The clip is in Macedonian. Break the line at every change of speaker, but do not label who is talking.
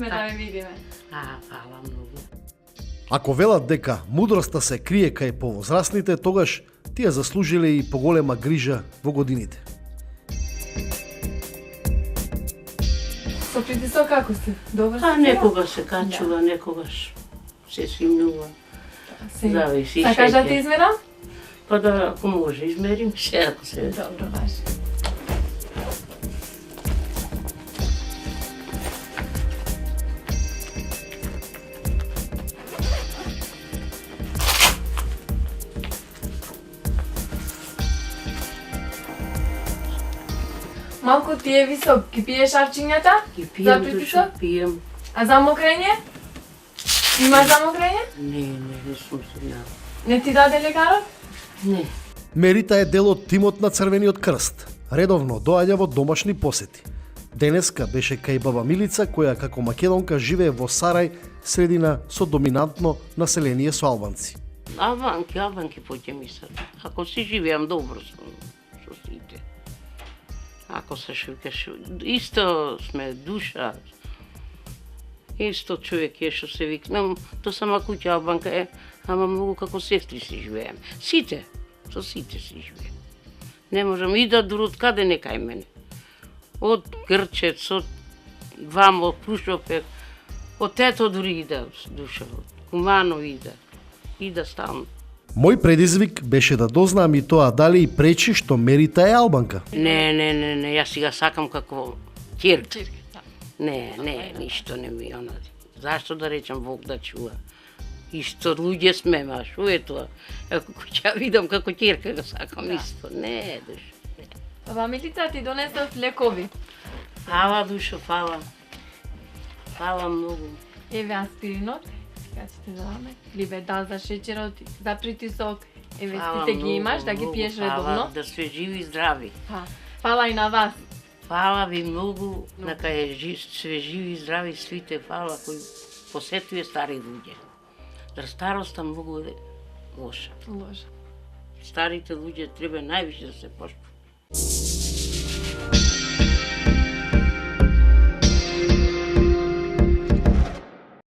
сме да ве видиме.
Фала многу.
Ако велат дека мудроста се крие кај повозрасните, тогаш тие заслужиле и поголема грижа во годините.
Со притисок како сте? Добро сте?
Некогаш се качува, некогаш се свимнува. Зависи.
Сакаш да те измерам?
Па да, ако може, измерим се, ако се...
Добро, важи. Малку ти е висок, ги пиеш арчињата?
Ги
За
пиjem,
притисок?
душа, пиjem.
А за мокрење? Имаш за мокрење?
Не сум се ја.
Не ти даде лекарот?
Не.
Мерита е дел од тимот на Црвениот крст. Редовно доаѓа во домашни посети. Денеска беше кај баба Милица, која како македонка живее во Сарај, средина со доминантно население со албанци.
Албанки поќе мислат. Ако си живеам добро со сите. Ако се шукаш, исто сме душа. Исто човек е што се викнам, то сама куќа албанка е, ама многу како сестри си живеем. Сите, со сите си живеем. Не можам и да дур од каде не кај мене. Од Грчец, од Вамо, Крушопек, од тето дури ида душа, од Кумано ида стално.
Мој предизвик беше да дознаам и тоа дали и пречи што Мерита е албанка.
Не, јас си га сакам како ќерка. Не, ништо не ми она. Зашто да речам Бог да чува? Исто луѓе сме, ма шо е тоа? Ако ќе видам како ќерка га сакам исто. Не, душа.
Баба Милица ти донесов лекови.
Фала, душо, фала. Фала многу.
Еве аспиринот, сега ќе те даваме. Либедал за шеќерот, за притисок. Еве сите ги имаш, да ги пиеш редовно.
Фала, да сме живи и здрави.
Фала и на вас.
Фала ви многу, нека све живи и здрави свите, фала кои посетуе стари луѓе. Дар староста многу е лоша.
Ложа.
Старите луѓе треба највише да се поштува.